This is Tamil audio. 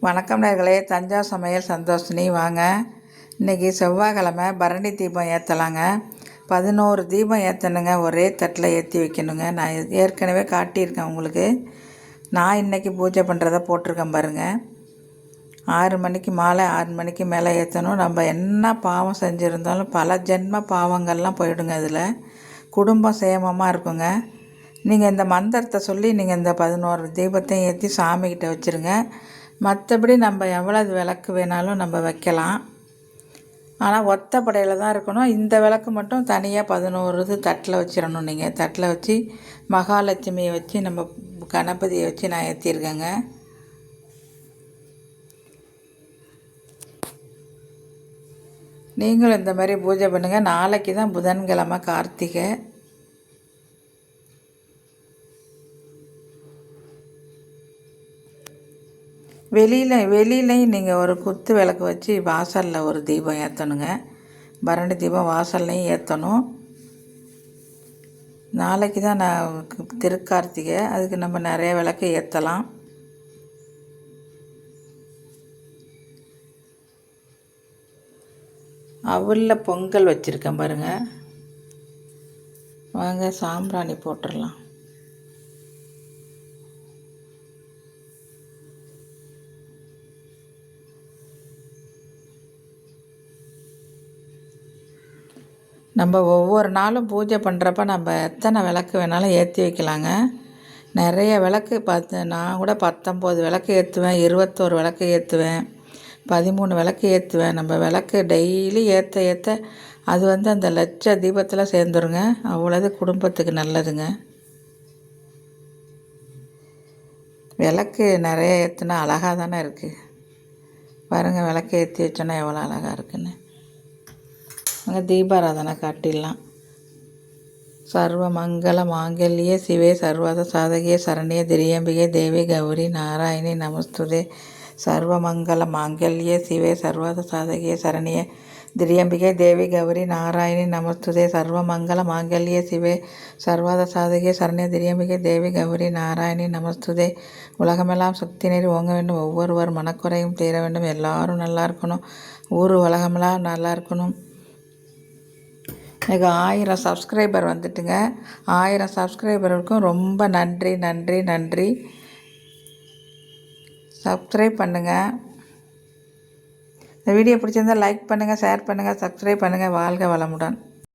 வணக்கம் நேயர்களே, தஞ்சாவூர் சமையல் சந்தோஷினி. வாங்க, இன்றைக்கி செவ்வாய்க்கிழமை பரணி தீபம் ஏற்றலாங்க. 11 தீபம் ஏற்றணுங்க, ஒரே தட்டில் ஏற்றி வைக்கணுங்க. நான் ஏற்கனவே காட்டியிருக்கேன் உங்களுக்கு. நான் இன்றைக்கி பூஜை பண்ணுறத போட்டிருக்கேன் பாருங்கள். 6 மணிக்கு மாலை 6 மணிக்கு மேலே ஏற்றணும். நம்ம என்ன பாவம் செஞ்சுருந்தாலும் பல ஜென்ம பாவங்கள்லாம் போயிடுங்க. அதில் குடும்பம் சேமமாக இருக்குங்க. நீங்கள் இந்த மந்திரத்தை சொல்லி நீங்கள் இந்த 11 தீபத்தையும் ஏற்றி சாமிக்கிட்ட வச்சுருங்க. மற்றபடி நம்ம எவ்வளவு விளக்கு வேணாலும் நம்ம வைக்கலாம். ஆனால் ஒத்தப்படையில் தான் இருக்கணும். இந்த விளக்கு மட்டும் தனியாக 11 தட்டில் வச்சிடணும். நீங்கள் தட்டில் வச்சு மகாலட்சுமியை வச்சு நம்ம கணபதியை வச்சு நான் ஏற்றிருக்கேங்க. நீங்களும் இந்த மாதிரி பூஜை பண்ணுங்கள். நாளைக்கு தான் புதன்கிழமை கார்த்திகை. வெளியிலையும் நீங்கள் ஒரு குத்து விளக்கு வச்சு வாசலில் ஒரு தீபம் ஏற்றணுங்க. பரணி தீபம் வாசல்லையும் ஏற்றணும். நாளைக்கு தான் நான் திருக்கார்த்திகை, அதுக்கு நம்ம நிறைய விளக்கு ஏற்றலாம். அவலில் பொங்கல் வச்சுருக்கேன் பாருங்கள். வாங்க சாம்பிராணி போட்டுடலாம். நம்ம ஒவ்வொரு நாளும் பூஜை பண்ணுறப்ப நம்ம எத்தனை விளக்கு வேணாலும் ஏற்றி வைக்கலாங்க. நிறைய விளக்கு நான் கூட 19 விளக்கு ஏற்றுவேன், 21 விளக்கு ஏற்றுவேன், 13 விளக்கு ஏற்றுவேன். நம்ம விளக்கு டெய்லி ஏற்ற அது அந்த லட்ச தீபத்தில் சேர்ந்துருங்க. அவ்வளோது குடும்பத்துக்கு நல்லதுங்க. விளக்கு நிறைய ஏற்றுனா அழகாக தானே இருக்குது. பாருங்கள், விளக்கு ஏற்றி வச்சோன்னா எவ்வளோ அழகாக இருக்குன்னு. அங்கே தீபாராதனை காட்டிடலாம். சர்வ மங்கள மாங்கல்யே சிவே சர்வத சாதகியே சரண்யே திரியம்பிகே தேவி கௌரி நாராயணி நமஸ்துதே. சர்வ மங்கள மாங்கல்யே சிவே சர்வத சாதகியே சரண்யே திரியம்பிகே தேவி கௌரி நாராயணி நமஸ்துதே. சர்வ மங்கள மாங்கல்யே சிவே சர்வத சாதகியே சரண்யே திரியம்பிகே தேவி கௌரி நாராயணி நமஸ்துதே. உலகமெல்லாம் சக்தி நீர் ஓங்க வேண்டும், ஒவ்வொருவர் மனக்குறையும் தீர வேண்டும், எல்லாரும் நல்லா இருக்கணும், ஊர் உலகமெல்லாம் நல்லா இருக்கணும். எனக்கு 1000 சப்ஸ்கிரைபர் வந்துட்டுங்க. 1000 சப்ஸ்கிரைபருக்கும் ரொம்ப நன்றி நன்றி நன்றி. சப்ஸ்கிரைப் பண்ணுங்கள். இந்த வீடியோ பிடிச்சிருந்தால் லைக் பண்ணுங்கள், ஷேர் பண்ணுங்கள், சப்ஸ்கிரைப் பண்ணுங்கள். வாழ்க வளமுடன்.